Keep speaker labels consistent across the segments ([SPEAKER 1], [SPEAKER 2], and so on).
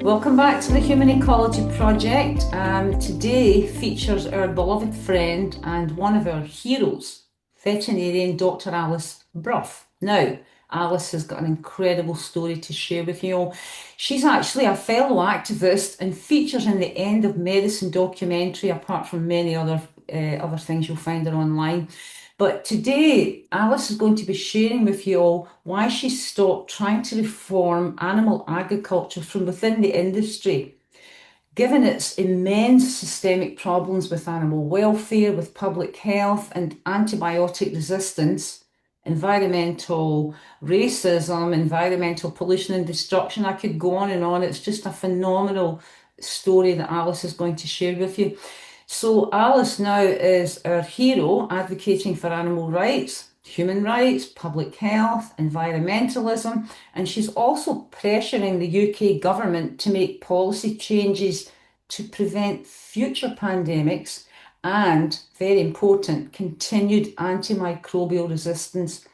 [SPEAKER 1] Welcome back to the Human Ecology Project. Today features our beloved friend and one of our heroes, veterinarian Dr. Alice Brough. Now, Alice has got an incredible story to share with you all. She's actually a fellow activist and features in the End of Medicine documentary, apart from many other things you'll find her online. But today, Alice is going to be sharing with you all why she stopped trying to reform animal agriculture from within the industry, given its immense systemic problems with animal welfare, with public health and antibiotic resistance, environmental racism, environmental pollution and destruction. I could go on and on. It's just a phenomenal story that Alice is going to share with you. So Alice now is our hero, advocating for animal rights, human rights, public health, environmentalism, and she's also pressuring the UK government to make policy changes to prevent future pandemics and, very important, continued antimicrobial resistance.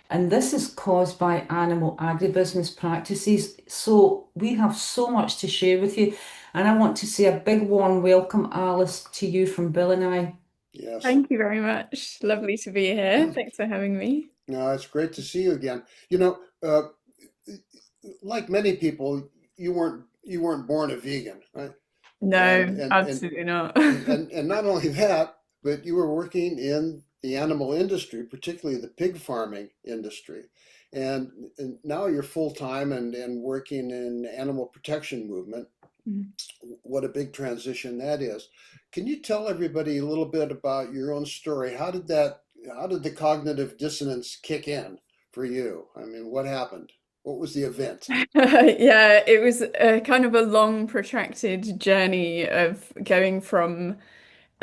[SPEAKER 1] And this is caused by animal agribusiness practices. So we have so much to share with you. And I want to say a big warm welcome, Alice, to you from Bill and I.
[SPEAKER 2] Yes.
[SPEAKER 3] Thank you very much. Lovely to be here. Thanks for having me.
[SPEAKER 2] No, it's great to see you again. Like many people, you weren't born a vegan, right? And
[SPEAKER 3] No,
[SPEAKER 2] and and
[SPEAKER 3] absolutely not.
[SPEAKER 2] and not only that, but you were working in the animal industry, particularly the pig farming industry. And now you're full time and working in animal protection movement. What a big transition that is. Can you tell everybody a little bit about your own story? How did the cognitive dissonance kick in for you? I mean, what happened? What was the event?
[SPEAKER 3] Yeah, it was a kind of a long, protracted journey of going from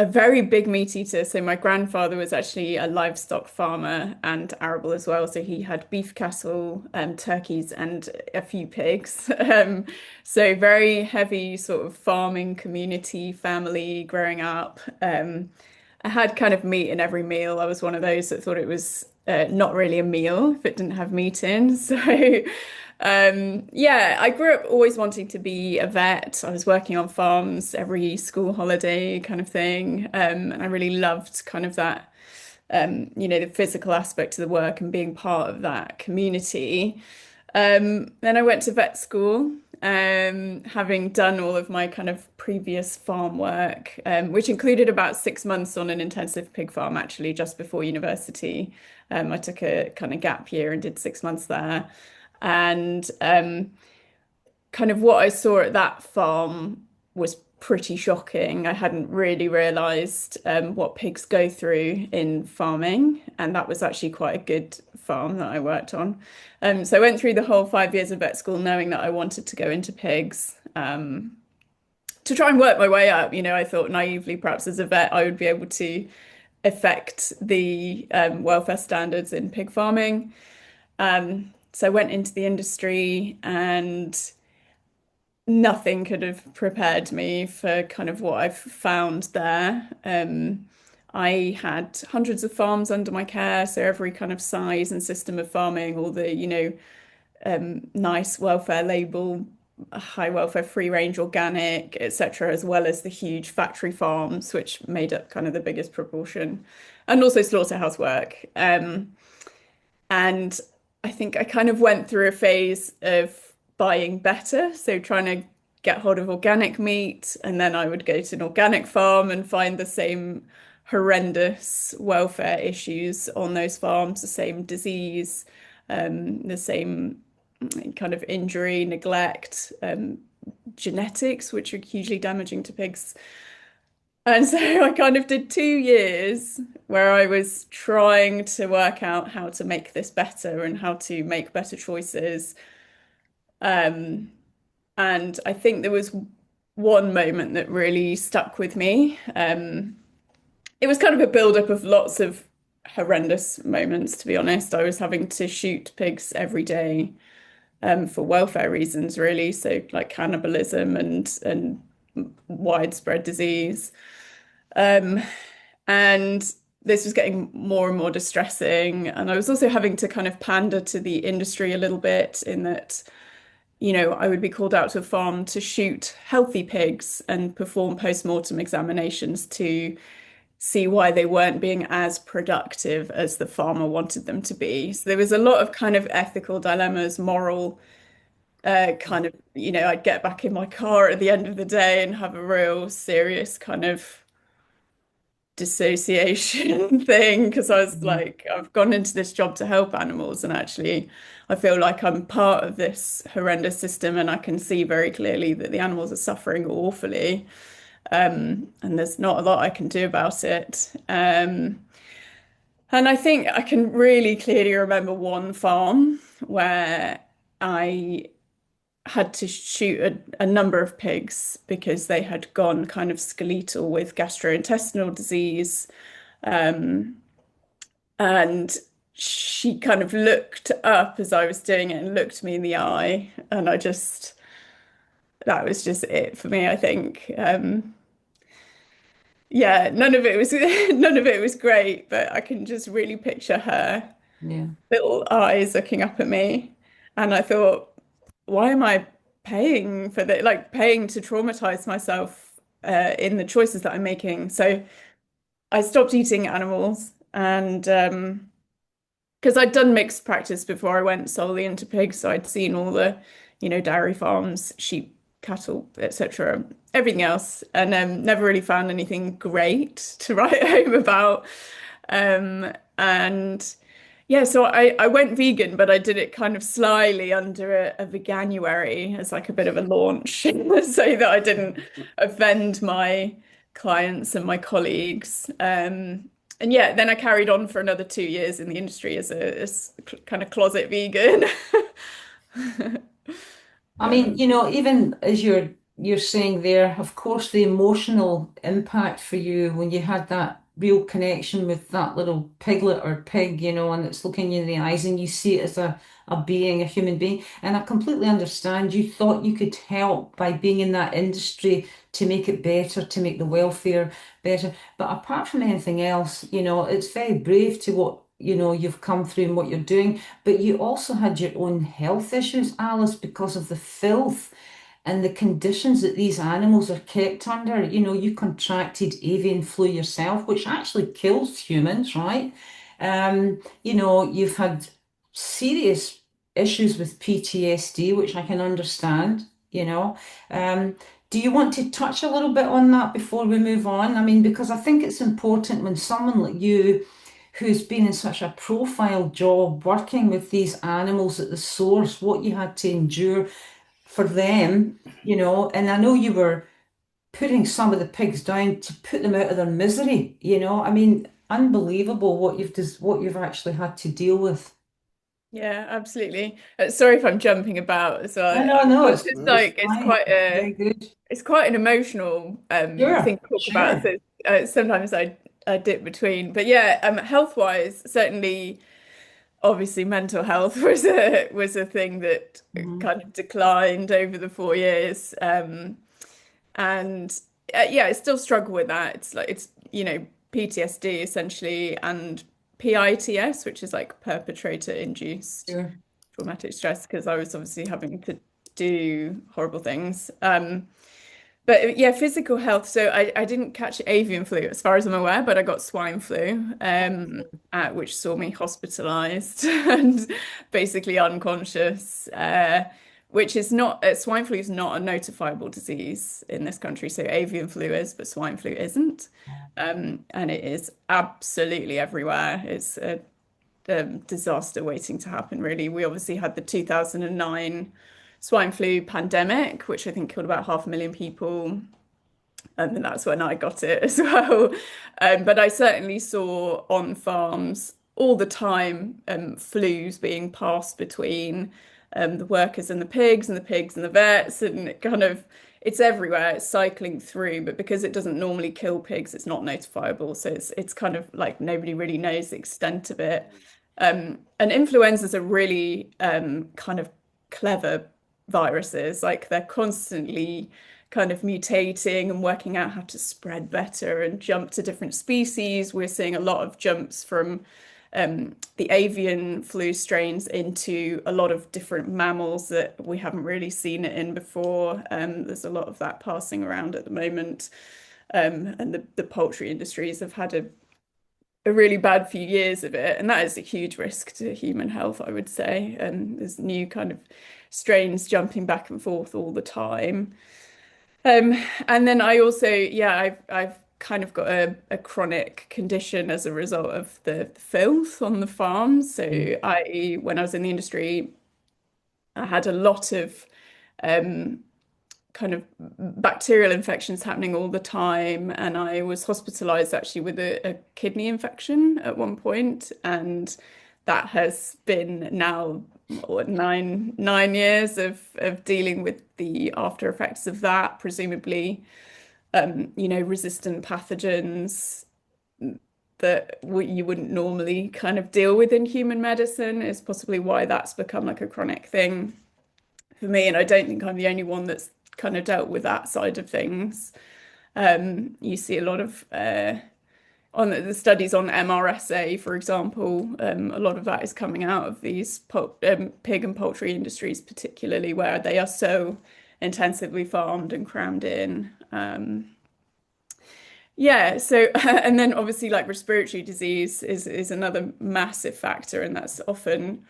[SPEAKER 3] a very big meat eater. So my grandfather was actually a livestock farmer and arable as well. So he had beef cattle, turkeys, and a few pigs. So very heavy sort of farming community family growing up. I had kind of meat in every meal. I was one of those that thought it was not really a meal if it didn't have meat in. So yeah, I grew up always wanting to be a vet. I was working on farms every school holiday kind of thing. And I really loved kind of that, the physical aspect of the work and being part of that community. Then I went to vet school, having done all of my kind of previous farm work, which included about 6 months on an intensive pig farm, actually, just before university. I took a kind of gap year and did 6 months there. And kind of what I saw at that farm was pretty shocking. I hadn't really realised what pigs go through in farming, and that was actually quite a good farm that I worked on. So I went through the whole 5 years of vet school knowing that I wanted to go into pigs. To try and work my way up, I thought naively perhaps as a vet I would be able to affect the welfare standards in pig farming. So I went into the industry and nothing could have prepared me for kind of what I've found there. I had hundreds of farms under my care, so every kind of size and system of farming, all the, nice welfare label, high welfare, free range, organic, etc., as well as the huge factory farms, which made up kind of the biggest proportion, and also slaughterhouse work. And I think I kind of went through a phase of buying better, so trying to get hold of organic meat, and then I would go to an organic farm and find the same horrendous welfare issues on those farms, the same disease, the same kind of injury, neglect, genetics, which are hugely damaging to pigs. And so I kind of did 2 years where I was trying to work out how to make this better and how to make better choices. Um, and I think there was one moment that really stuck with me. It was kind of a build-up of lots of horrendous moments, to be honest. I was having to shoot pigs every day, for welfare reasons, really. So like cannibalism and widespread disease. Um, and this was getting more and more distressing. And I was also having to kind of pander to the industry a little bit in that I would be called out to a farm to shoot healthy pigs and perform post-mortem examinations to see why they weren't being as productive as the farmer wanted them to be. So there was a lot of kind of ethical dilemmas, moral kind of, I'd get back in my car at the end of the day and have a real serious kind of dissociation thing because I was
[SPEAKER 1] Mhm.
[SPEAKER 3] like, I've gone into this job to help animals, and actually, I feel like I'm part of this horrendous system, and I can see very clearly that the animals are suffering awfully, and there's not a lot I can do about it. And I think I can really clearly remember one farm where I had to shoot a number of pigs because they had gone kind of skeletal with gastrointestinal disease. Um, and she kind of looked up as I was doing it and looked me in the eye. And that was just it for me, I think. Yeah, none of it was none of it was great, but I can just really picture her
[SPEAKER 1] Yeah.
[SPEAKER 3] little eyes looking up at me. And I thought, why am I paying for that? Like paying to traumatize myself in the choices that I'm making. So I stopped eating animals and because I'd done mixed practice before I went solely into pigs, so I'd seen all the, dairy farms, sheep, cattle, etc., everything else, and never really found anything great to write home about. And yeah, so I went vegan, but I did it kind of slyly under a veganuary as like a bit of a launch, so that I didn't offend my clients and my colleagues. And yeah, then I carried on for another 2 years in the industry as kind of closet vegan.
[SPEAKER 1] I mean, even as you're saying there, of course, the emotional impact for you when you had that real connection with that little piglet or pig, and it's looking you in the eyes and you see it as a being, a human being. And I completely understand you thought you could help by being in that industry to make it better, to make the welfare better. But apart from anything else, it's very brave to what, you've come through and what you're doing. But you also had your own health issues, Alice, because of the filth and the conditions that these animals are kept under. You contracted avian flu yourself, which actually kills humans, right? You've had serious issues with PTSD, which I can understand, you know. Um, do you want to touch a little bit on that before we move on? I mean, because I think it's important when someone like you who's been in such a profile job working with these animals at the source, what you had to endure for them, and I know you were putting some of the pigs down to put them out of their misery, I mean, unbelievable what you've actually had to deal with.
[SPEAKER 3] Yeah, absolutely. Sorry if I'm jumping about as
[SPEAKER 1] No,
[SPEAKER 3] well.
[SPEAKER 1] no, no,
[SPEAKER 3] It's just
[SPEAKER 2] No.
[SPEAKER 1] it's
[SPEAKER 3] like it's
[SPEAKER 1] fine.
[SPEAKER 3] quite
[SPEAKER 1] It's very good.
[SPEAKER 3] an emotional
[SPEAKER 1] Sure,
[SPEAKER 3] thing to talk about.
[SPEAKER 1] sure.
[SPEAKER 3] So sometimes I dip between, but yeah, health wise, certainly, obviously, mental health was a thing that
[SPEAKER 1] Hmm.
[SPEAKER 3] kind of declined over the 4 years, and yeah, I still struggle with that. It's like PTSD essentially, and PITS, which is like perpetrator induced
[SPEAKER 1] Sure.
[SPEAKER 3] traumatic stress, because I was obviously having to do horrible things. But yeah, physical health. So I didn't catch avian flu as far as I'm aware, but I got swine flu, which saw me hospitalized and basically unconscious, which is not, swine flu is not a notifiable disease in this country. So avian flu is, but swine flu isn't. And it is absolutely everywhere. It's a disaster waiting to happen, really. We obviously had the 2009 swine flu pandemic, which I think killed about 500,000 people. And that's when I got it as well. But I certainly saw on farms all the time flus being passed between the workers and the pigs, and the pigs and the vets, and it's everywhere. It's cycling through, but because it doesn't normally kill pigs, it's not notifiable. So it's kind of like nobody really knows the extent of it. And influenzas are really kind of clever viruses. Like they're constantly kind of mutating and working out how to spread better and jump to different species. We're seeing a lot of jumps from the avian flu strains into a lot of different mammals that we haven't really seen it in before. There's a lot of that passing around at the moment. And the poultry industries have had a really bad few years of it, and that is a huge risk to human health, I would say. And there's new kind of strains jumping back and forth all the time. And then I also, yeah, I've kind of got a chronic condition as a result of the filth on the farm. So when I was in the industry, I had a lot of um, kind of bacterial infections happening all the time, and I was hospitalized actually with a kidney infection at one point, and that has been now what, nine years of dealing with the after effects of that, presumably resistant pathogens that you wouldn't normally kind of deal with in human medicine is possibly why that's become like a chronic thing for me. And I don't think I'm the only one that's kind of dealt with that side of things. You see a lot of on the studies on MRSA, for example, a lot of that is coming out of these pig and poultry industries, particularly where they are so intensively farmed and crammed in. Yeah, so and then obviously like respiratory disease is another massive factor, and that's often,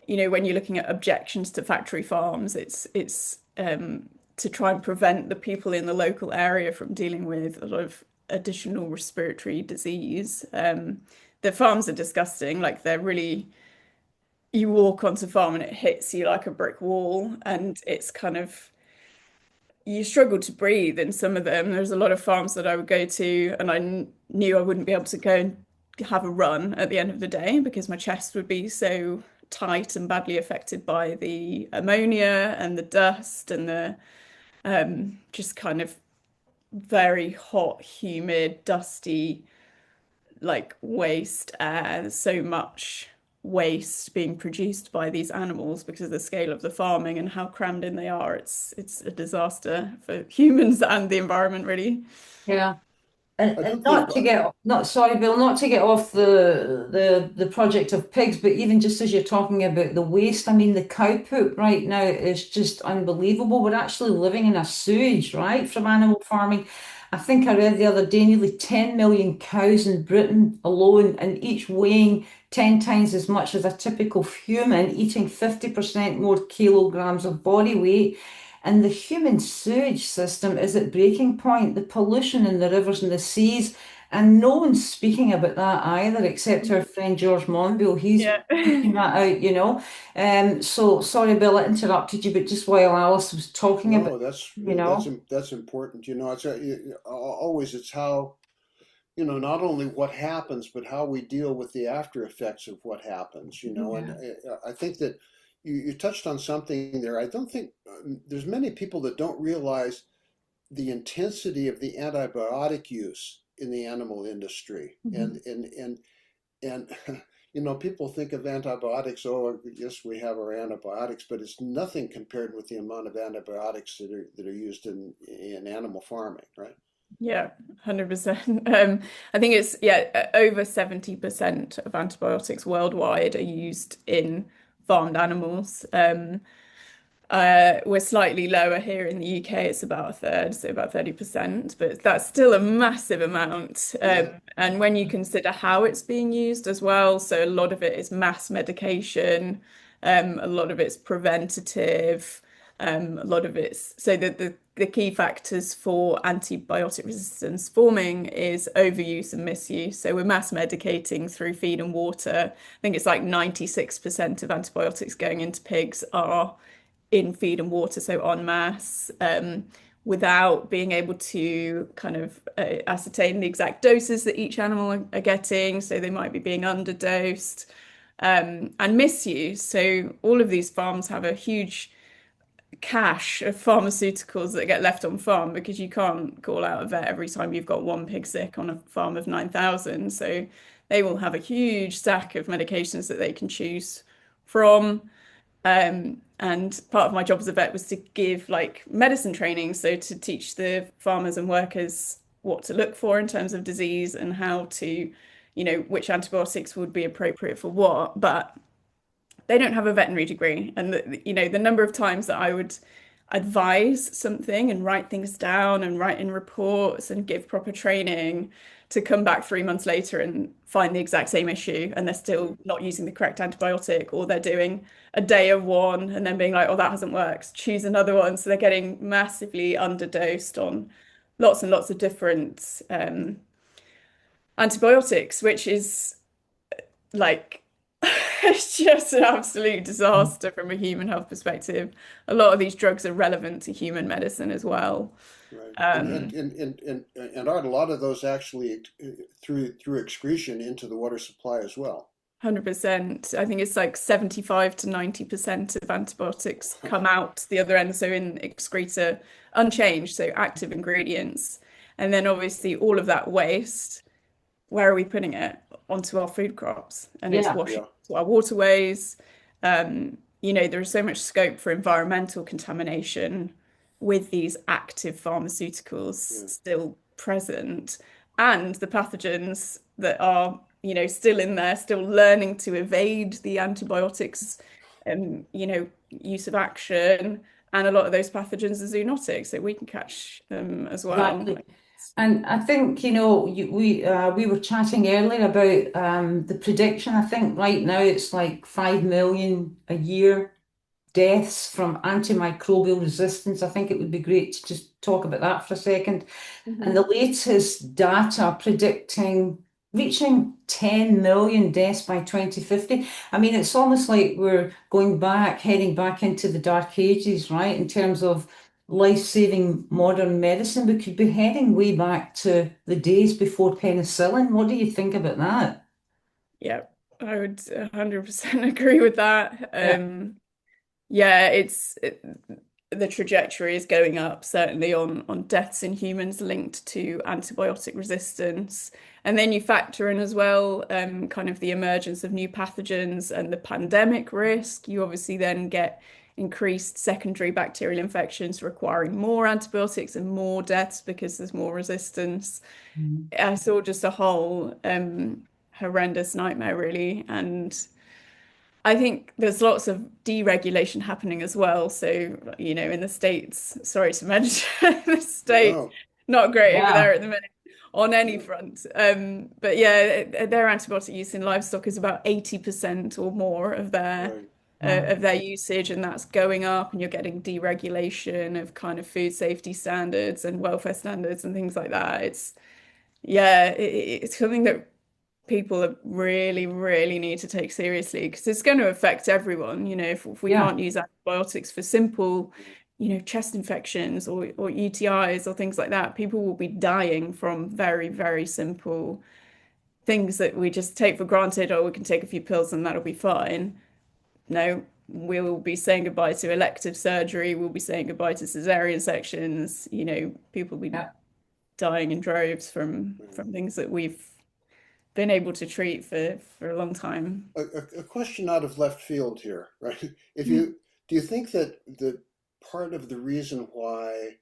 [SPEAKER 3] when you're looking at objections to factory farms, it's to try and prevent the people in the local area from dealing with a lot of additional respiratory disease. The farms are disgusting, like they're really, you walk onto farm and it hits you like a brick wall, and it's kind of you struggle to breathe in some of them. There's a lot of farms that I would go to, and I knew I wouldn't be able to go and have a run at the end of the day because my chest would be so tight and badly affected by the ammonia and the dust and the just kind of very hot, humid, dusty, like waste air. There's so much waste being produced by these animals because of the scale of the farming and how crammed in they are. It's a disaster for humans and the environment, really.
[SPEAKER 1] Yeah.
[SPEAKER 2] I
[SPEAKER 1] And
[SPEAKER 2] don't think,
[SPEAKER 1] not to get, not sorry, Bill, not to get off the project of pigs, but even just as you're talking about the waste, I mean, the cow poop right now is just unbelievable. We're actually living in a sewage, right, from animal farming. I think I read the other day nearly 10 million cows in Britain alone, and each weighing 10 times as much as a typical human, eating 50% more kilograms of body weight. And the human sewage system is at breaking point, the pollution in the rivers and the seas. And no one's speaking about that either, except our friend George Monbiot. He's
[SPEAKER 3] Yeah.
[SPEAKER 1] speaking that out. So sorry, Bill, I interrupted you, but just while Alice was talking about,
[SPEAKER 2] no, that's
[SPEAKER 1] you
[SPEAKER 2] that's
[SPEAKER 1] know,
[SPEAKER 2] that's important. Always it's how, not only what happens, but how we deal with the after effects of what happens, and
[SPEAKER 1] yeah.
[SPEAKER 2] I think that you touched on something there. I don't think there's many people that don't realize the intensity of the antibiotic use in the animal industry.
[SPEAKER 1] Mhm.
[SPEAKER 2] And people think of antibiotics, oh, yes, we have our antibiotics, but it's nothing compared with the amount of antibiotics that are used in animal farming, right?
[SPEAKER 3] Yeah, 100%. I think it's, yeah, over 70% of antibiotics worldwide are used in farmed animals. We're slightly lower here in the UK. It's about a third, so about 30%, but that's still a massive amount.
[SPEAKER 2] Yeah.
[SPEAKER 3] And when you consider how it's being used as well, so a lot of it is mass medication, a lot of it's preventative, a lot of it's so the key factors for antibiotic resistance forming is overuse and misuse. So we're mass medicating through feed and water. I think it's like 96% of antibiotics going into pigs are in feed and water, so en masse, without being able to kind of ascertain the exact doses that each animal are getting. So they might be being underdosed, and misuse. So all of these farms have a huge cache of pharmaceuticals that get left on farm because you can't call out a vet every time you've got one pig sick on a farm of 9,000. So they will have a huge stack of medications that they can choose from. And part of my job as a vet was to give like medicine training, so to teach the farmers and workers what to look for in terms of disease and how to, which antibiotics would be appropriate for what, but they don't have a veterinary degree. And the number of times that I would advise something and write things down and write in reports and give proper training to come back 3 months later and find the exact same issue and they're still not using the correct antibiotic, or they're doing a day of one and then being like, oh, that hasn't worked, choose another one. So they're getting massively underdosed on lots and lots of different antibiotics, which is like it's just an absolute disaster from a human health perspective. A lot of these drugs are relevant to human medicine as well.
[SPEAKER 2] Right.
[SPEAKER 3] Um,
[SPEAKER 2] Aren't a lot of those actually through excretion into the water supply as well?
[SPEAKER 3] 100%. I think it's like 75 to 90% of antibiotics come out the other end, so in excreta unchanged, so active ingredients. And then obviously all of that waste, where are we putting it? Onto our food crops, and it's
[SPEAKER 1] Yeah.
[SPEAKER 3] washing
[SPEAKER 2] Yeah,
[SPEAKER 3] into our waterways. There is so much scope for environmental contamination with these active pharmaceuticals
[SPEAKER 2] yeah.
[SPEAKER 3] still present, and the pathogens that are, still in there, still learning to evade the antibiotics use of action. And a lot of those pathogens are zoonotic, so we can catch them as well.
[SPEAKER 1] Exactly. And I think, we were chatting earlier about the prediction. I think right now it's like 5 million a year deaths from antimicrobial resistance. I think it would be great to just talk about that for a second. And
[SPEAKER 3] Mhm.
[SPEAKER 1] the latest data predicting reaching 10 million deaths by 2050. I mean, it's almost like we're heading back into the dark ages, right? In terms of life-saving modern medicine. We could be heading way back to the days before penicillin. What do you think about that?
[SPEAKER 3] Yeah, I would 100% agree with that.
[SPEAKER 1] Yeah.
[SPEAKER 3] Yeah, the trajectory is going up, certainly on deaths in humans linked to antibiotic resistance. And then you factor in as well, kind of the emergence of new pathogens and the pandemic risk. You obviously then get increased secondary bacterial infections requiring more antibiotics and more deaths because there's more resistance.
[SPEAKER 1] Mhm.
[SPEAKER 3] I saw just a whole horrendous nightmare, really. And I think there's lots of deregulation happening as well. So, in the States, sorry to mention, the States,
[SPEAKER 2] No,
[SPEAKER 3] not great over there
[SPEAKER 1] Yeah.
[SPEAKER 3] at the minute on any
[SPEAKER 2] yeah,
[SPEAKER 3] front. But yeah, their antibiotic use in livestock is about 80% or more
[SPEAKER 2] right.
[SPEAKER 3] of their usage, and that's going up, and you're getting deregulation of kind of food safety standards and welfare standards and things like that. It's something that people really, really need to take seriously because it's going to affect everyone. If we
[SPEAKER 1] Yeah.
[SPEAKER 3] can't use antibiotics for simple, chest infections or UTIs or things like that, people will be dying from very, very simple things that we just take for granted. Oh, we can take a few pills and that'll be fine. No, we will be saying goodbye to elective surgery. We'll be saying goodbye to cesarean sections. People will be
[SPEAKER 1] Yeah.
[SPEAKER 3] dying in droves from
[SPEAKER 2] Right.
[SPEAKER 3] from things that we've been able to treat for a long time.
[SPEAKER 2] A question out of left field here, right? If
[SPEAKER 3] Mhm.
[SPEAKER 2] you Do you think that the part of the reason why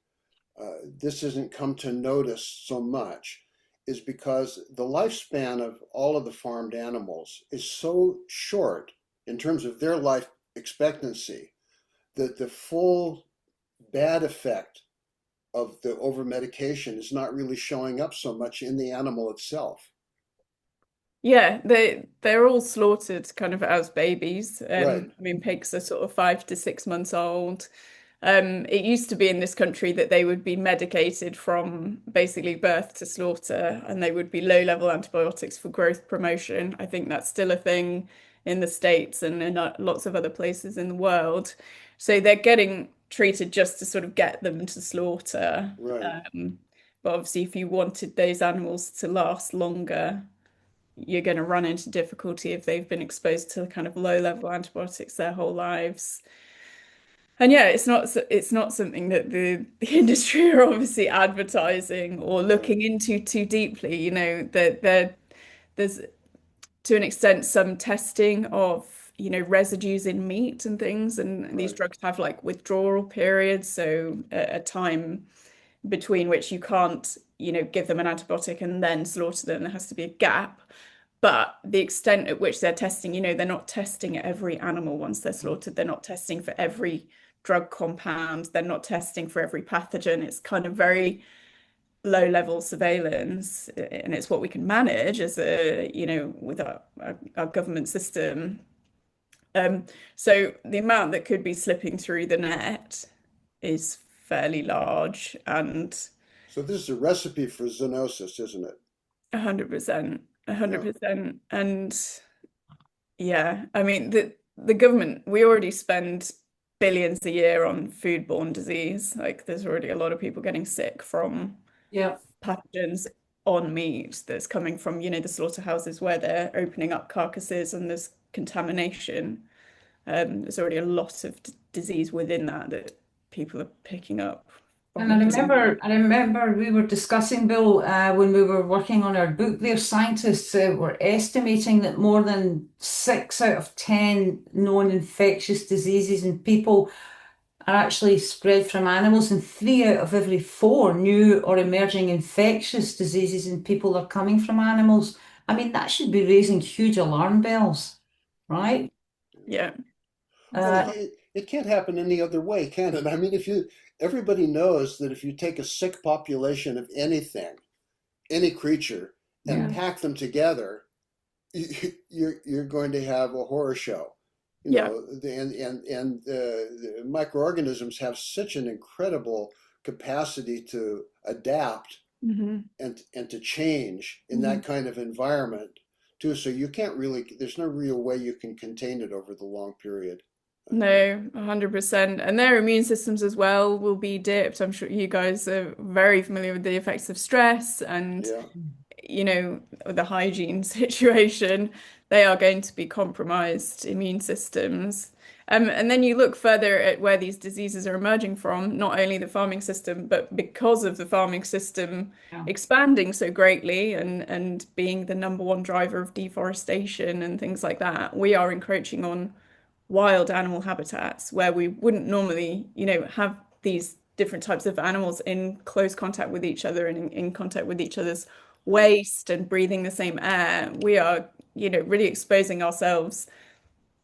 [SPEAKER 2] this hasn't come to notice so much is because the lifespan of all of the farmed animals is so short in terms of their life expectancy that the full bad effect of the over medication is not really showing up so much in the animal itself.
[SPEAKER 3] Yeah, they're all slaughtered kind of as babies.
[SPEAKER 2] Right,
[SPEAKER 3] I mean, pigs are sort of 5 to 6 months old. It used to be in this country that they would be medicated from basically birth to slaughter, and they would be low-level antibiotics for growth promotion. I think that's still a thing in the States and in lots of other places in the world. So they're getting treated just to sort of get them to slaughter.
[SPEAKER 2] right.
[SPEAKER 3] But obviously, if you wanted those animals to last longer, you're going to run into difficulty if they've been exposed to kind of low-level antibiotics their whole lives. And yeah, it's not something that the industry are obviously advertising or
[SPEAKER 2] Right,
[SPEAKER 3] looking into too deeply. There's to an extent some testing of residues in meat and things, and these
[SPEAKER 2] right,
[SPEAKER 3] drugs have like withdrawal periods, so a time between which you can't give them an antibiotic and then slaughter them. There has to be a gap. But the extent at which they're testing, they're not testing every animal once they're slaughtered. They're not testing for every drug compound. They're not testing for every pathogen. It's kind of very low level surveillance, and it's what we can manage as with our government system. So the amount that could be slipping through the net is fairly large, and
[SPEAKER 2] So this is a recipe for zoonosis, isn't it?
[SPEAKER 3] 100%,
[SPEAKER 2] Yeah.
[SPEAKER 3] 100%. And yeah, I mean the government, we already spend billions a year on foodborne disease. Like there's already a lot of people getting sick from
[SPEAKER 1] Yeah.
[SPEAKER 3] pathogens on meat that's coming from, the slaughterhouses where they're opening up carcasses and there's contamination. There's already a lot of disease within that people are picking up
[SPEAKER 1] And I
[SPEAKER 3] from presumably.
[SPEAKER 1] remember, I remember we were discussing, Bill, when we were working on our book there, scientists were estimating that more than 6 out of 10 known infectious diseases in people are actually spread from animals, and 3 out of every 4 new or emerging infectious diseases in people are coming from animals. I mean, that should be raising huge alarm bells, right?
[SPEAKER 3] Yeah. It's a
[SPEAKER 2] Well,
[SPEAKER 1] Uh,
[SPEAKER 3] lot.
[SPEAKER 2] it can't happen any other way, can it? I mean, everybody knows that if you take a sick population of anything, any creature, and
[SPEAKER 1] yeah,
[SPEAKER 3] Mhm.
[SPEAKER 2] pack them together, you're going to have a horror show.
[SPEAKER 3] Yeah.
[SPEAKER 2] The microorganisms have such an incredible capacity to adapt
[SPEAKER 3] Hmm.
[SPEAKER 2] and to change in
[SPEAKER 3] Hmm.
[SPEAKER 2] that kind of environment too. So you can't really, there's no real way you can contain it over the long period.
[SPEAKER 3] No, 100%. And their immune systems as well will be dipped. I'm sure you guys are very familiar with the effects of stress and,
[SPEAKER 2] Yeah.
[SPEAKER 3] the hygiene situation. They are going to be compromised immune systems. And then you look further at where these diseases are emerging from, not only the farming system, but because of the farming system
[SPEAKER 1] yeah,
[SPEAKER 3] expanding so greatly and being the number one driver of deforestation and things like that, we are encroaching on wild animal habitats where we wouldn't normally, have these different types of animals in close contact with each other and in contact with each other's waste and breathing the same air. We are, really exposing ourselves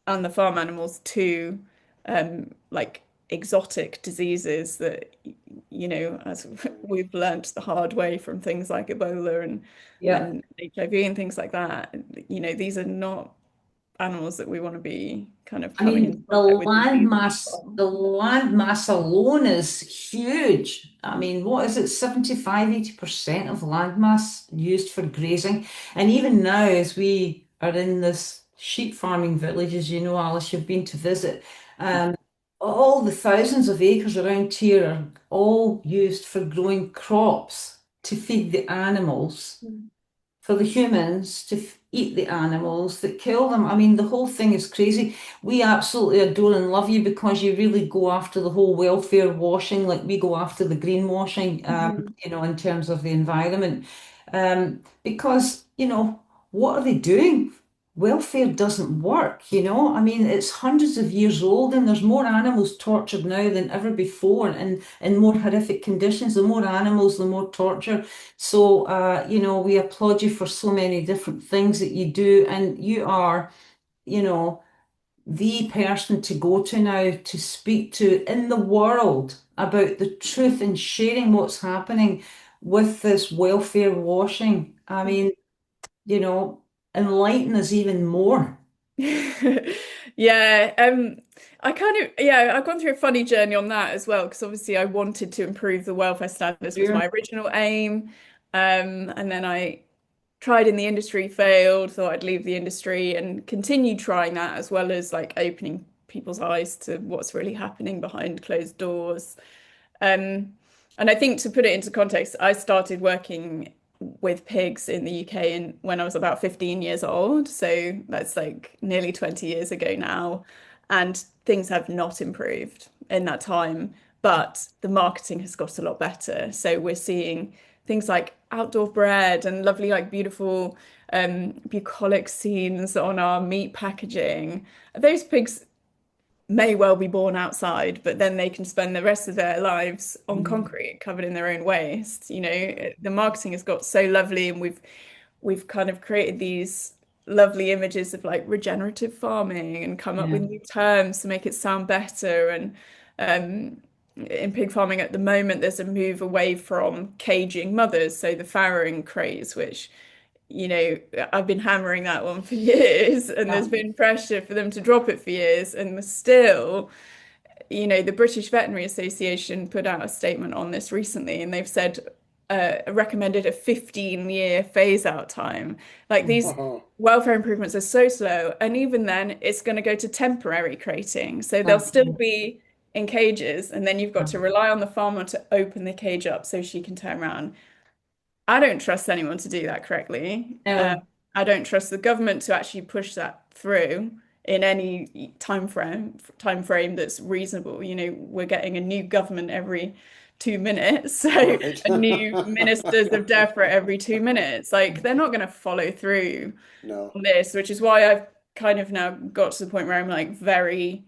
[SPEAKER 3] and the farm animals to like exotic diseases that, as we've learnt the hard way from things like Ebola
[SPEAKER 1] yeah.
[SPEAKER 3] and HIV and things like that. These are not animals that we want to be kind of
[SPEAKER 1] I
[SPEAKER 3] coming into
[SPEAKER 1] mean,
[SPEAKER 3] contact with diseases
[SPEAKER 1] the
[SPEAKER 3] from.
[SPEAKER 1] land mass alone is huge. I mean, what is it? 75, 80% of land mass used for grazing. And even now, as we are in this sheep farming village, as you know, Alice, you've been to visit, um, all the thousands of acres around here are all used for growing crops to feed the animals, for the humans to eat the animals that kill them. I mean, the whole thing is crazy. We absolutely adore and love you because you really go after the whole welfare washing, like we go after the greenwashing,
[SPEAKER 3] Mhm.
[SPEAKER 1] in terms of the environment. Because, what are they doing? Welfare doesn't work. I mean, it's hundreds of years old and there's more animals tortured now than ever before and in more horrific conditions. The more animals, the more torture. So, we applaud you for so many different things that you do, and you are, you know, the person to go to now to speak to in the world about the truth and sharing what's happening with this welfare washing. I mean, you know, enlighten us even more.
[SPEAKER 3] Yeah, I've gone through a funny journey on that as well because obviously I wanted to improve the welfare standards was
[SPEAKER 1] Yeah.
[SPEAKER 3] my original aim. And then I tried in the industry, failed, thought I'd leave the industry and continued trying that as well as like opening people's eyes to what's really happening behind closed doors. Um, and I think to put it into context, I started working with pigs in the UK when I was about 15 years old. So that's like nearly 20 years ago now. And things have not improved in that time, but the marketing has got a lot better. So we're seeing things like outdoor bread and lovely, like beautiful bucolic scenes on our meat packaging. Those pigs may well be born outside, but then they can spend the rest of their lives on
[SPEAKER 1] Mhm.
[SPEAKER 3] concrete, covered in their own waste. The marketing has got so lovely, and we've kind of created these. lovely images of like regenerative farming and come up
[SPEAKER 1] Yeah.
[SPEAKER 3] with new terms to make it sound better. And in pig farming at the moment, there's a move away from caging mothers, so the farrowing craze, which I've been hammering that one for years, and
[SPEAKER 1] Yeah.
[SPEAKER 3] there's been pressure for them to drop it for years, and still, the British Veterinary Association put out a statement on this recently, and they've said recommended a 15-year phase out time. Like these
[SPEAKER 2] Oh,
[SPEAKER 3] welfare improvements are so slow, and even then, it's going to go to temporary crating. So they'll
[SPEAKER 1] Yeah.
[SPEAKER 3] still be in cages, and then you've got to rely on the farmer to open the cage up so she can turn around. I don't trust anyone to do that correctly.
[SPEAKER 1] No.
[SPEAKER 3] I don't trust the government to actually push that through in any time frame that's reasonable. We're getting a new government every 2 minutes, so
[SPEAKER 2] right.
[SPEAKER 3] a new ministers of DEFRA every 2 minutes. Like they're not going to follow through
[SPEAKER 2] No.
[SPEAKER 3] on this, which is why I've kind of now got to the point where I'm like very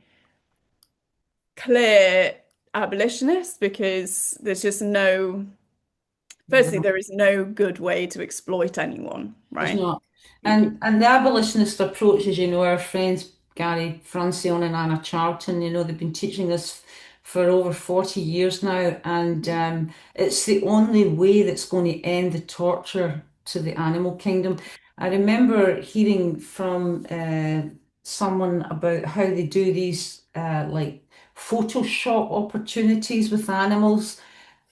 [SPEAKER 3] clear abolitionist because there's just no. Firstly,
[SPEAKER 1] Yeah.
[SPEAKER 3] there is no good way to exploit anyone,
[SPEAKER 1] There's
[SPEAKER 3] right?
[SPEAKER 1] not.
[SPEAKER 3] You could,
[SPEAKER 1] And the abolitionist approach, as you know, our friends Gary Francione and Anna Charlton, they've been teaching us for over 40 years now, and it's the only way that's going to end the torture to the animal kingdom. I remember hearing from someone about how they do these like Photoshop opportunities with animals.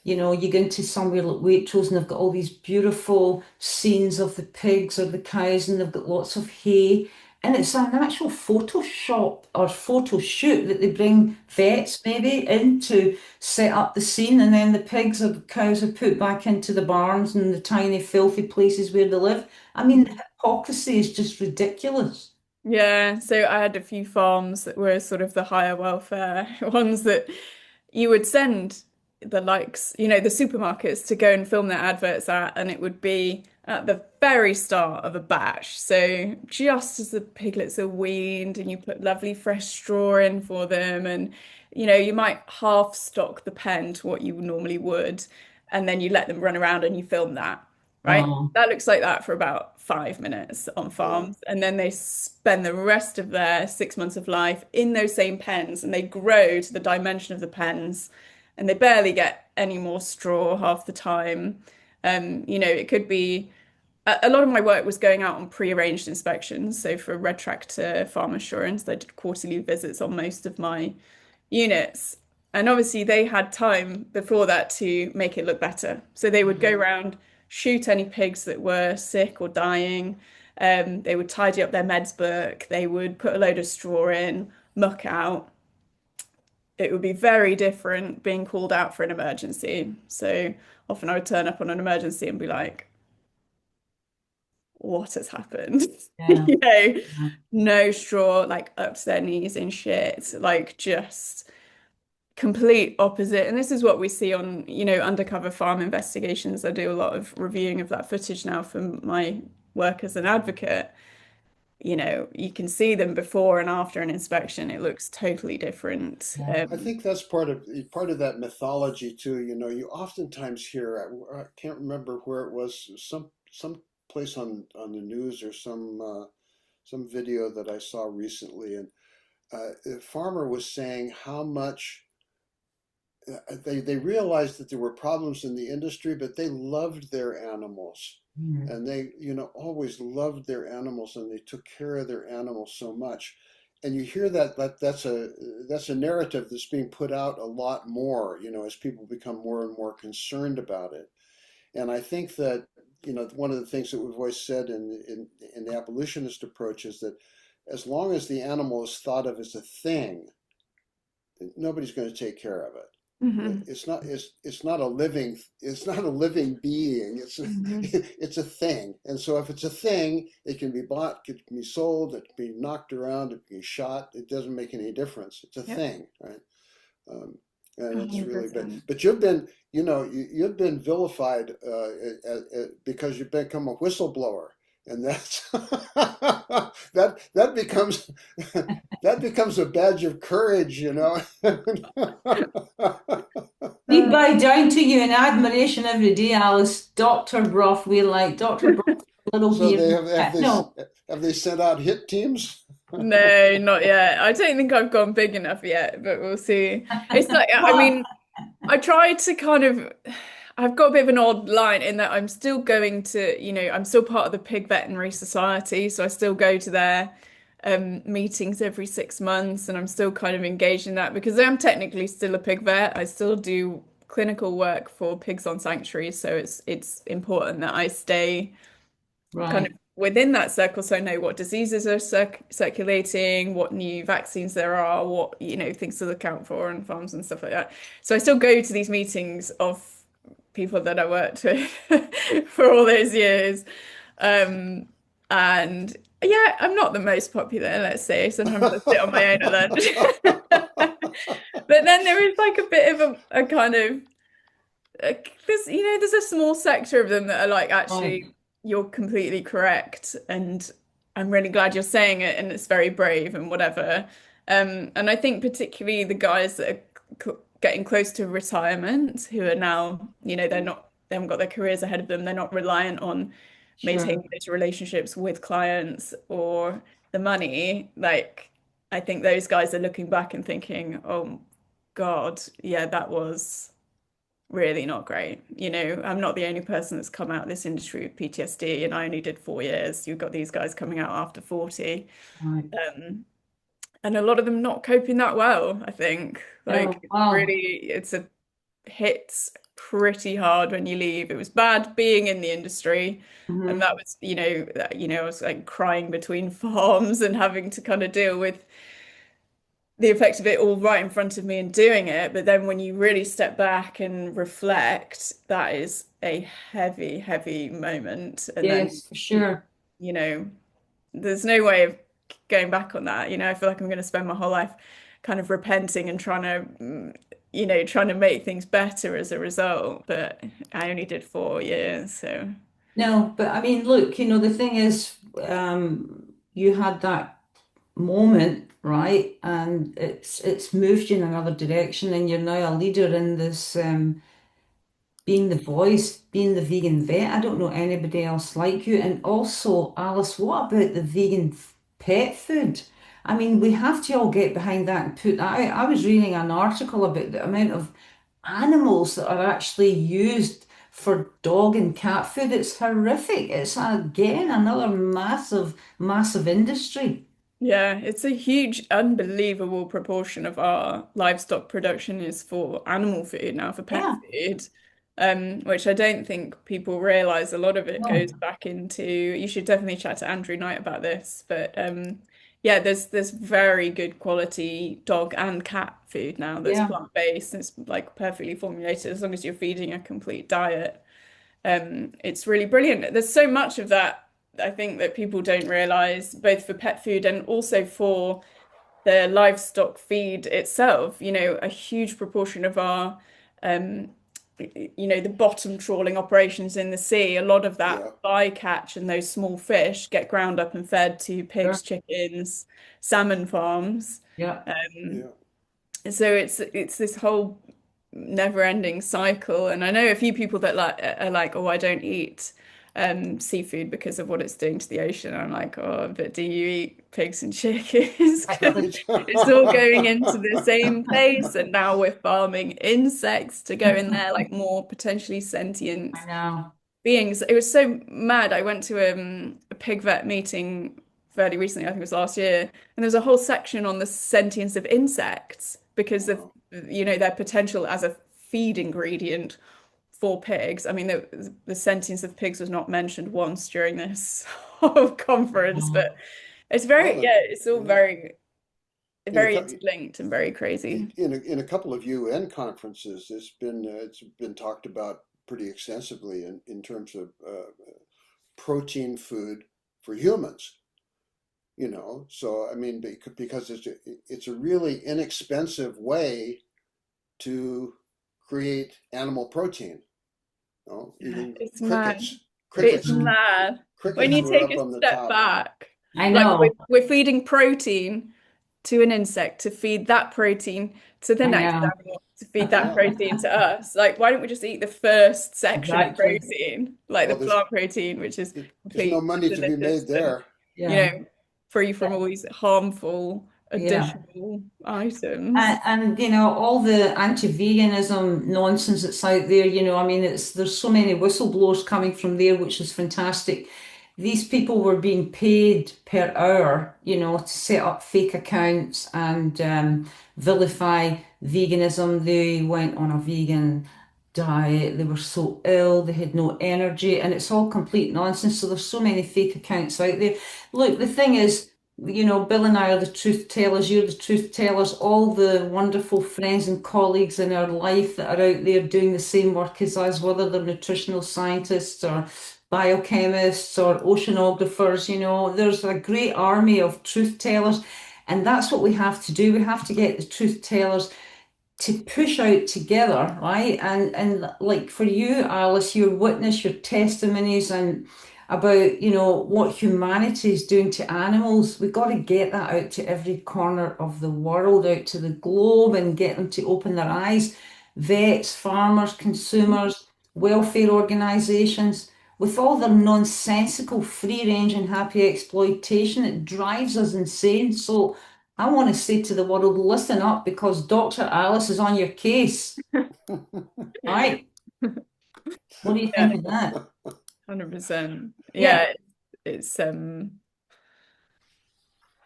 [SPEAKER 1] You go into somewhere like Waitrose and they've got all these beautiful scenes of the pigs or the cows and they've got lots of hay. And it's an actual Photoshop or photo shoot that they bring vets maybe in to set up the scene. And then the pigs or the cows are put back into the barns and the tiny filthy places where they live. I mean, the hypocrisy is just ridiculous.
[SPEAKER 3] yeah, so I had a few farms that were sort of the higher welfare ones that you would send the likes, the supermarkets to go and film their adverts at, and it would be at the very start of a batch. So just as the piglets are weaned and you put lovely fresh straw in for them, and you might half stock the pen to what you normally would, and then you let them run around and you film that, right?
[SPEAKER 1] Oh,
[SPEAKER 3] That looks like that for about 5 minutes on
[SPEAKER 2] Yeah.
[SPEAKER 3] farms, and then they spend the rest of their 6 months of life in those same pens, and they grow to the dimension of the pens, and they barely get any more straw half the time. It could be a lot of my work was going out on pre-arranged inspections. So for Red Tractor Farm Assurance, they did quarterly visits on most of my units. And obviously they had time before that to make it look better. So they would go
[SPEAKER 2] Mhm.
[SPEAKER 3] around, shoot any pigs that were sick or dying. They would tidy up their meds book. They would put a load of straw in, muck out. It would be very different being called out for an emergency. So often I would turn up on an emergency and be like, what has happened?
[SPEAKER 1] yeah. Yeah.
[SPEAKER 3] No straw, like up to their knees in shit, like just complete opposite. And this is what we see on, undercover farm investigations. I do a lot of reviewing of that footage now for my work as an advocate. You can see them before and after an inspection. It looks totally different.
[SPEAKER 1] Yeah.
[SPEAKER 2] I think that's part of that mythology too. You oftentimes hear, I can't remember where it was, some place on the news or some video that I saw recently, and a farmer was saying how much they realized that there were problems in the industry, but they loved their animals.
[SPEAKER 1] Mm.
[SPEAKER 2] And they, always loved their animals and they took care of their animals so much. And you hear that's a narrative that's being put out a lot more, as people become more and more concerned about it. And I think that, one of the things that we've always said in the abolitionist approach is that as long as the animal is thought of as a thing, nobody's going to take care of it.
[SPEAKER 3] Mhm.
[SPEAKER 2] It's not a living being. It's a,
[SPEAKER 3] Mhm.
[SPEAKER 2] it's a thing. And so if it's a thing, it can be bought, it can be sold, it can be knocked around, it can be shot. It doesn't make any difference. It's a
[SPEAKER 3] Yep,
[SPEAKER 2] thing, right? Um, and it's really bad.
[SPEAKER 3] 100%.
[SPEAKER 2] But you've been vilified because you've become a whistleblower, and that's that becomes that becomes a badge of courage.
[SPEAKER 1] We bow down to you in admiration every day, Alice. Dr. Brough, we're like, Dr. Brough little
[SPEAKER 2] So
[SPEAKER 1] beer.
[SPEAKER 2] they have
[SPEAKER 1] No,
[SPEAKER 2] have they sent out hit teams?
[SPEAKER 3] No, not yet. I don't think I've gone big enough yet, but we'll see. It's like, I
[SPEAKER 1] what?
[SPEAKER 3] mean, I try to kind of, I've got a bit of an odd line in that I'm still going to, I'm still part of the Pig Veterinary Society, so I still go to their meetings every 6 months, and I'm still kind of engaged in that because I am technically still a pig vet. I still do clinical work for pigs on sanctuaries, so it's important that I stay kind of
[SPEAKER 1] Right.
[SPEAKER 3] within that circle so I know what diseases are circulating, what new vaccines there are, what, things to look out for on farms and stuff like that. So I still go to these meetings of people that I worked with for all those years. Um, and yeah, I'm not the most popular, let's say. Sometimes I sit on my own at lunch. But then there is like a bit of a kind of there's a small sector of them that are like,
[SPEAKER 1] Right.
[SPEAKER 3] actually, you're completely correct, and I'm really glad you're saying it, and it's very brave and whatever. And I think particularly the guys that are getting close to retirement, who are now, they haven't got their careers ahead of them, they're not reliant on
[SPEAKER 1] Sure.
[SPEAKER 3] maintaining those relationships with clients or the money. Like, I think those guys are looking back and thinking, oh God, yeah, that was really not great. I'm not the only person that's come out of this industry with PTSD, and I only did 4 years. You've got these guys coming out after 40,
[SPEAKER 1] Right.
[SPEAKER 3] um, and a lot of them not coping that well, I think. Like,
[SPEAKER 1] Oh, wow.
[SPEAKER 3] it's a hits pretty hard when you leave. It was bad being in the industry. And
[SPEAKER 1] Hmm.
[SPEAKER 3] that was, I was like crying between farms and having to kind of deal with the effect of it all right in front of me and doing it. But then when you really step back and reflect, that is a heavy, heavy moment. And then,
[SPEAKER 1] Yes, for sure.
[SPEAKER 3] you know, there's no way of going back on that. I feel like I'm going to spend my whole life kind of repenting and trying to, trying to make things better as a result. But I only did 4 years, so
[SPEAKER 1] No, but I mean, look, the thing is, you had that moment, right? And it's moved you in another direction, and you're now a leader in this, being the voice, being the vegan vet. I don't know anybody else like you. And also, Alice, what about the vegan pet food? I mean, we have to all get behind that and put that out. I was reading an article about the amount of animals that are actually used for dog and cat food. It's horrific. It's again another massive, massive industry.
[SPEAKER 3] yeah, it's a huge, unbelievable proportion of our livestock production is for animal food now, for pet
[SPEAKER 1] Yeah,
[SPEAKER 3] food, which I don't think people realize. A lot of it
[SPEAKER 1] no,
[SPEAKER 3] goes back into, you should definitely chat to Andrew Knight about this, but yeah, there's very good quality dog and cat food now that's
[SPEAKER 1] yeah,
[SPEAKER 3] plant-based and it's like perfectly formulated as long as you're feeding a complete diet. It's really brilliant. There's so much of that, I think, that people don't realize, both for pet food and also for the livestock feed itself. A huge proportion of our, um, the bottom trawling operations in the sea, a lot of that
[SPEAKER 2] Yeah,
[SPEAKER 3] bycatch and those small fish get ground up and fed to pigs,
[SPEAKER 1] sure,
[SPEAKER 3] chickens, salmon farms.
[SPEAKER 1] yeah.
[SPEAKER 3] Um,
[SPEAKER 2] yeah.
[SPEAKER 3] so it's this whole never-ending cycle. And I know a few people that are like, oh, I don't eat seafood because of what it's doing to the ocean. I'm like, oh, but do you eat pigs and chickens? 'Cause
[SPEAKER 2] Right.
[SPEAKER 3] it's all going into the same place, and now we're farming insects to go in there, like more potentially sentient
[SPEAKER 1] I know.
[SPEAKER 3] beings. It was so mad. I went to a pig vet meeting fairly recently, I think it was last year, and there's a whole section on the sentience of insects because of
[SPEAKER 2] Wow.
[SPEAKER 3] their potential as a feed ingredient for pigs. I mean, the sentience of pigs was not mentioned once during this whole conference,
[SPEAKER 1] Wow.
[SPEAKER 3] but it's
[SPEAKER 2] Well,
[SPEAKER 3] very, yeah, it's all
[SPEAKER 2] yeah.
[SPEAKER 3] very,
[SPEAKER 2] In a
[SPEAKER 3] very
[SPEAKER 2] cou-
[SPEAKER 3] interlinked and very crazy.
[SPEAKER 2] in a couple of UN conferences, it's been talked about pretty extensively in terms of protein food for humans. So I mean, because it's a really inexpensive way to create animal protein. Eating
[SPEAKER 3] It's mad.
[SPEAKER 2] crickets,
[SPEAKER 3] It's
[SPEAKER 2] crickets,
[SPEAKER 1] Mhm.
[SPEAKER 3] mad. When
[SPEAKER 2] crickets
[SPEAKER 3] you
[SPEAKER 2] were
[SPEAKER 3] take
[SPEAKER 2] up
[SPEAKER 3] a
[SPEAKER 2] on the
[SPEAKER 3] step
[SPEAKER 2] top.
[SPEAKER 3] back,
[SPEAKER 1] I
[SPEAKER 3] like
[SPEAKER 1] know.
[SPEAKER 3] we're feeding protein to an insect to feed that protein to the
[SPEAKER 1] I
[SPEAKER 3] next
[SPEAKER 1] know.
[SPEAKER 3] animal to feed that
[SPEAKER 2] Yeah.
[SPEAKER 3] protein to us. Like, why don't we just eat the first section of
[SPEAKER 1] Exactly.
[SPEAKER 3] protein, like the
[SPEAKER 2] Well,
[SPEAKER 3] plant protein, which is
[SPEAKER 2] there's no
[SPEAKER 3] completely
[SPEAKER 2] money to be
[SPEAKER 3] delicious
[SPEAKER 2] made
[SPEAKER 3] and,
[SPEAKER 2] there.
[SPEAKER 3] you
[SPEAKER 1] Yeah.
[SPEAKER 3] know, free from all these harmful
[SPEAKER 1] Yeah.
[SPEAKER 3] additional items.
[SPEAKER 1] And you know, all the anti-veganism nonsense that's out there, you know, I mean, there's so many whistleblowers coming from there, which is fantastic. These people were being paid per hour, you know, to set up fake accounts and vilify veganism. They went on a vegan diet. They were so ill, they had no energy, and it's all complete nonsense. So there's so many fake accounts out there. Look, the thing is, you know, Bill and I are the truth tellers, you're the truth tellers, all the wonderful friends and colleagues in our life that are out there doing the same work as us, whether they're nutritional scientists or biochemists or oceanographers, you know, there's a great army of truth tellers. And that's what we have to do. We have to get the truth tellers to push out together, right? And like for you, Alice, your witness, your testimonies and about, you know, what humanity is doing to animals, we've got to get that out to every corner of the world, out to the globe and get them to open their eyes. Vets, farmers, consumers, welfare organizations, with all their nonsensical free range and happy exploitation, it drives us insane. So I want to say to the world, listen up because Dr. Alice is on your case. Right? What do you
[SPEAKER 3] Yeah,
[SPEAKER 1] think of that?
[SPEAKER 3] 100%.
[SPEAKER 1] Yeah.
[SPEAKER 3] Yeah, it's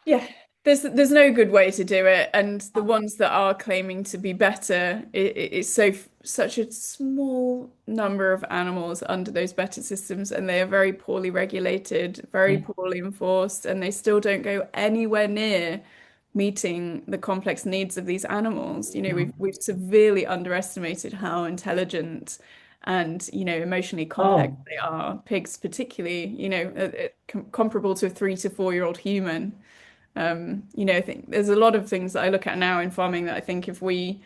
[SPEAKER 3] yeah, there's no good way to do it, and the ones that are claiming to be better, it's such a small number of animals under those better systems, and they are very poorly regulated, very
[SPEAKER 1] Yeah.
[SPEAKER 3] poorly enforced, and they still don't go anywhere near meeting the complex needs of these animals. You know,
[SPEAKER 1] No.
[SPEAKER 3] we've severely underestimated how intelligent and, you know, emotionally complex
[SPEAKER 1] Oh,
[SPEAKER 3] they are. Pigs, particularly, you know, comparable to a 3 to 4 year old human. You know, I think there's a lot of things that I look at now in farming that I think if we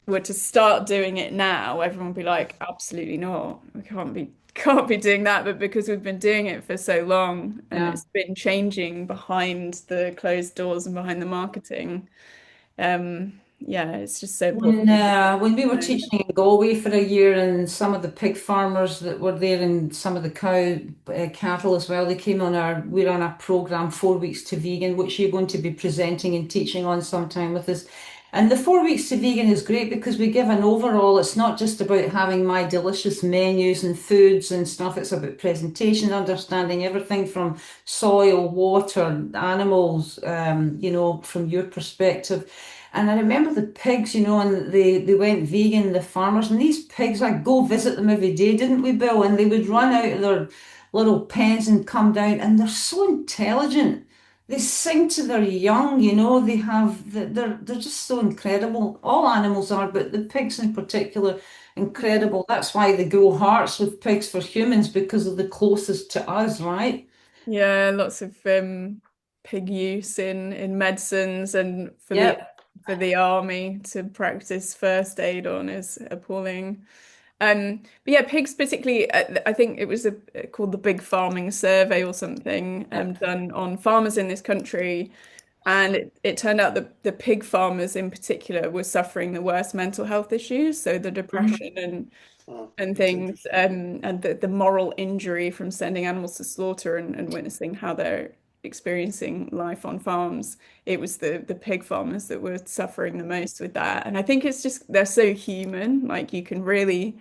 [SPEAKER 3] were to start doing it now, everyone would be like, absolutely not. We can't be doing that. But because we've been doing it for so long and
[SPEAKER 1] yeah.
[SPEAKER 3] it's been changing behind the closed doors and behind the marketing, yeah, it's just so important.
[SPEAKER 1] When we were teaching in Galway for a year, and some of the pig farmers that were there, and some of the cattle as well, they came on we're on a program 4 weeks to vegan, which you're going to be presenting and teaching on sometime with us. And the 4 weeks to vegan is great because we give an overall. It's not just about having my delicious menus and foods and stuff. It's about presentation, understanding everything from soil, water, animals, you know, from your perspective. And I remember the pigs, you know, and they went vegan, the farmers, and these pigs, I'd go visit them every day, didn't we, Bill? And they would run out of their little pens and come down, and they're so intelligent. They sing to their young, you know, they're just so incredible. All animals are, but the pigs in particular, incredible. That's why they grow hearts with pigs for humans because they're the closest to us, right?
[SPEAKER 3] Yeah, lots of pig use in medicines and
[SPEAKER 1] Yep.
[SPEAKER 3] for the army to practice first aid on is appalling. But yeah, pigs particularly. I think it was called the Big Farming Survey or something,
[SPEAKER 1] Yep.
[SPEAKER 3] done on farmers in this country, and it turned out that the pig farmers in particular were suffering the worst mental health issues, so the
[SPEAKER 1] Mhm.
[SPEAKER 3] depression
[SPEAKER 2] Oh,
[SPEAKER 3] and
[SPEAKER 2] that's
[SPEAKER 3] things,
[SPEAKER 2] interesting.
[SPEAKER 3] and the moral injury from sending animals to slaughter and witnessing how they're experiencing life on farms. It was the pig farmers that were suffering the most with that. And I think it's just they're so human, like you can really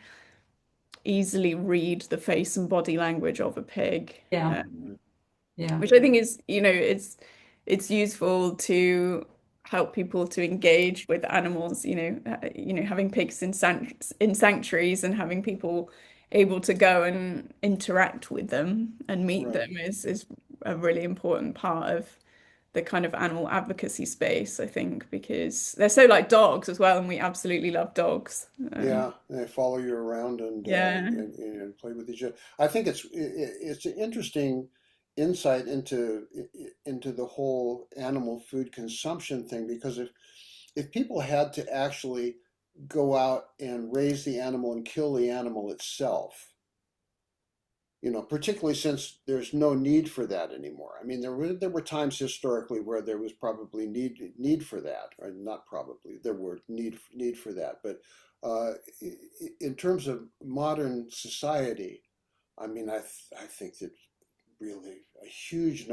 [SPEAKER 3] easily read the face and body language of a pig.
[SPEAKER 1] Yeah. Yeah.
[SPEAKER 3] Which I think is, you know, it's useful to help people to engage with animals, you know, having pigs in sanctuaries and having people able to go and interact with them and meet
[SPEAKER 2] Right.
[SPEAKER 3] them is a really important part of the kind of animal advocacy space, I think, because they're so like dogs as well, and we absolutely love dogs.
[SPEAKER 2] Yeah, they follow you around
[SPEAKER 3] Yeah.
[SPEAKER 2] and play with each other. I think it's an interesting insight into the whole animal food consumption thing because if people had to actually go out and raise the animal and kill the animal itself, particularly since there's no need for that anymore. I mean, there were times historically where there was probably need for that, or not probably, there were need for that. But in terms of modern society, I mean, I think that really a huge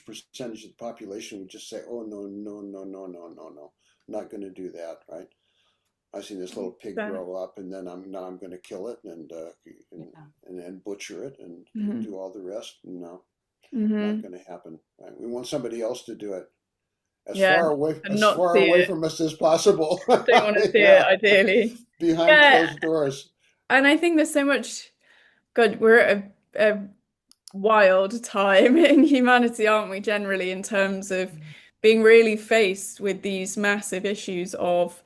[SPEAKER 2] percentage of the population would just say, "Oh no, no, no, no, no, no, no, not going to do that," right? I've seen this little pig
[SPEAKER 3] That,
[SPEAKER 2] grow up, and then I'm going to kill it
[SPEAKER 1] Yeah.
[SPEAKER 2] and butcher it and
[SPEAKER 3] mhm,
[SPEAKER 2] do all the rest. No, not
[SPEAKER 3] mhm.
[SPEAKER 2] going to happen. Right? We want somebody else to do it
[SPEAKER 3] Yeah, and
[SPEAKER 2] as
[SPEAKER 3] not
[SPEAKER 2] far
[SPEAKER 3] see
[SPEAKER 2] away
[SPEAKER 3] it.
[SPEAKER 2] from us as possible.
[SPEAKER 3] Don't want to see it,
[SPEAKER 2] Yeah,
[SPEAKER 3] ideally.
[SPEAKER 2] behind
[SPEAKER 3] Yeah,
[SPEAKER 2] closed doors.
[SPEAKER 3] and I think there's so much. God, we're at a wild time in humanity, aren't we, generally, in terms of being really faced with these massive issues of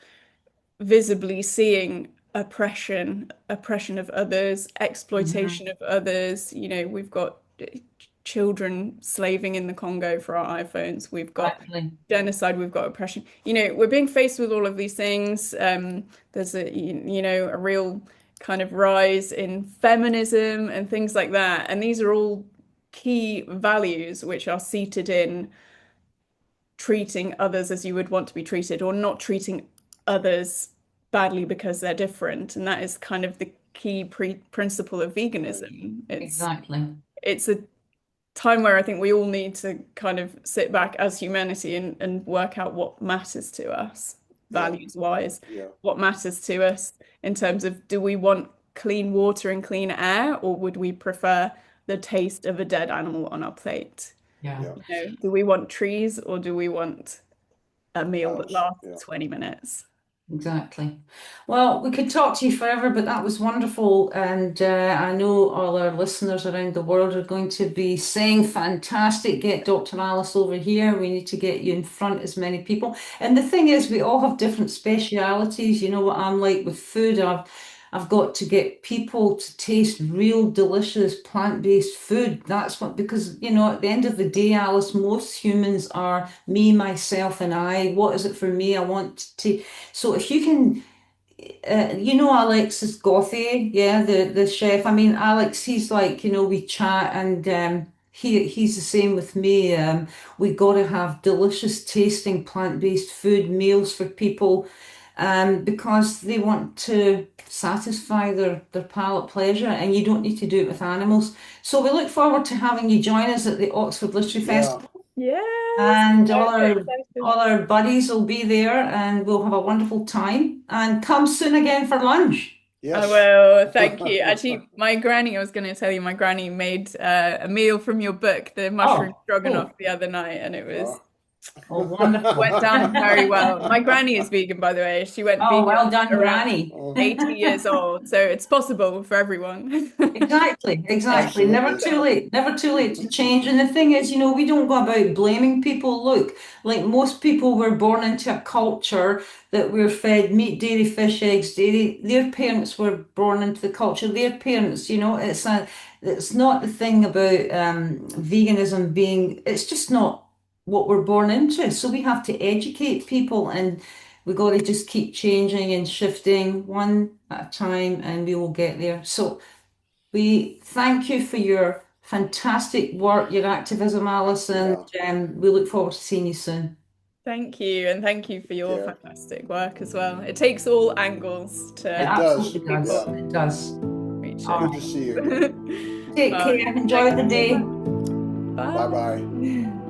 [SPEAKER 3] visibly seeing oppression of others,
[SPEAKER 1] Mhm.
[SPEAKER 3] exploitation of others. We've got children slaving in the Congo for our iPhones. We've got
[SPEAKER 1] Exactly.
[SPEAKER 3] genocide. We've got oppression. We're being faced with all of these things. There's a real kind of rise in feminism and things like that. And these are all key values which are seated in treating others as you would want to be treated, or not treating others badly because they're different. And that is kind of the key principle of
[SPEAKER 2] Right.
[SPEAKER 3] veganism.
[SPEAKER 1] Exactly.
[SPEAKER 3] It's a time where I think we all need to kind of sit back as humanity and work out what matters to us,
[SPEAKER 2] Yeah.
[SPEAKER 3] values wise,
[SPEAKER 2] Yeah.
[SPEAKER 3] what matters to us in terms of, do we want clean water and clean air, or would we prefer the taste of a dead animal on our plate?
[SPEAKER 1] Yeah.
[SPEAKER 2] Yeah.
[SPEAKER 3] Do we want trees, or do we want a meal that
[SPEAKER 2] House.
[SPEAKER 3] lasts
[SPEAKER 2] Yeah.
[SPEAKER 3] 20 minutes?
[SPEAKER 1] Exactly. Well, we could talk to you forever, but that was wonderful. And I know all our listeners around the world are going to be saying, fantastic, get Dr. Alice over here. We need to get you in front as many people. And the thing is, we all have different specialities. You know what I'm like with food. I've got to get people to taste real delicious plant-based food. That's what, because, at the end of the day, Alice, most humans are me, myself, and I. What is it for me? I want to. So if you can, Alexis Gothier, yeah, the chef. I mean, Alex, he's like, we chat, and he's the same with me. We got to have delicious tasting plant-based food meals for people, because they want to satisfy their palate pleasure, and you don't need to do it with animals. So we look forward to having you join us at the Oxford Literary
[SPEAKER 2] Yeah.
[SPEAKER 1] Festival.
[SPEAKER 3] Yes,
[SPEAKER 1] And
[SPEAKER 3] I'm
[SPEAKER 1] all
[SPEAKER 3] so
[SPEAKER 1] our
[SPEAKER 3] excited.
[SPEAKER 1] all our buddies will be there, and we'll have a wonderful time. And come soon again for lunch.
[SPEAKER 3] I
[SPEAKER 2] Yes.
[SPEAKER 3] will, thank you. Actually, I was going to tell you, my granny made a meal from your book, the mushroom
[SPEAKER 1] Oh,
[SPEAKER 3] stroganoff,
[SPEAKER 1] cool.
[SPEAKER 3] the other night, and it
[SPEAKER 2] Oh.
[SPEAKER 1] Oh, wonderful.
[SPEAKER 3] went down very well. My granny is vegan, by the way. She went
[SPEAKER 1] Oh,
[SPEAKER 3] vegan
[SPEAKER 1] well done,
[SPEAKER 3] around
[SPEAKER 1] Granny.
[SPEAKER 2] Oh,
[SPEAKER 3] 80 years old, so it's possible for everyone.
[SPEAKER 1] Exactly, exactly. Never
[SPEAKER 2] absolutely.
[SPEAKER 1] too late. Never too late to change. And the thing is, we don't go about blaming people. Look, like most people, we're born into a culture that we're fed meat, dairy, fish, eggs, dairy. Their parents were born into the culture. Their parents, it's not the thing about veganism being. It's just not what we're born into. So we have to educate people, and we got to just keep changing and shifting one at a time, and we will get there. So. We thank you for your fantastic work, your activism, Alice, and
[SPEAKER 2] Yeah.
[SPEAKER 1] we look forward to seeing you soon.
[SPEAKER 3] Thank you, and thank you for
[SPEAKER 2] Take
[SPEAKER 3] your
[SPEAKER 2] care.
[SPEAKER 3] fantastic work as well. It takes all angles
[SPEAKER 1] It
[SPEAKER 3] to
[SPEAKER 2] It does.
[SPEAKER 1] absolutely
[SPEAKER 3] people
[SPEAKER 1] does.
[SPEAKER 2] Yeah.
[SPEAKER 1] It does.
[SPEAKER 3] reach
[SPEAKER 1] All
[SPEAKER 3] it.
[SPEAKER 2] Good to
[SPEAKER 1] right.
[SPEAKER 2] see you again.
[SPEAKER 1] Take
[SPEAKER 3] Well,
[SPEAKER 1] care. Enjoy
[SPEAKER 3] thank
[SPEAKER 1] the
[SPEAKER 3] you so
[SPEAKER 1] day.
[SPEAKER 3] much.
[SPEAKER 2] Bye bye.
[SPEAKER 3] Bye.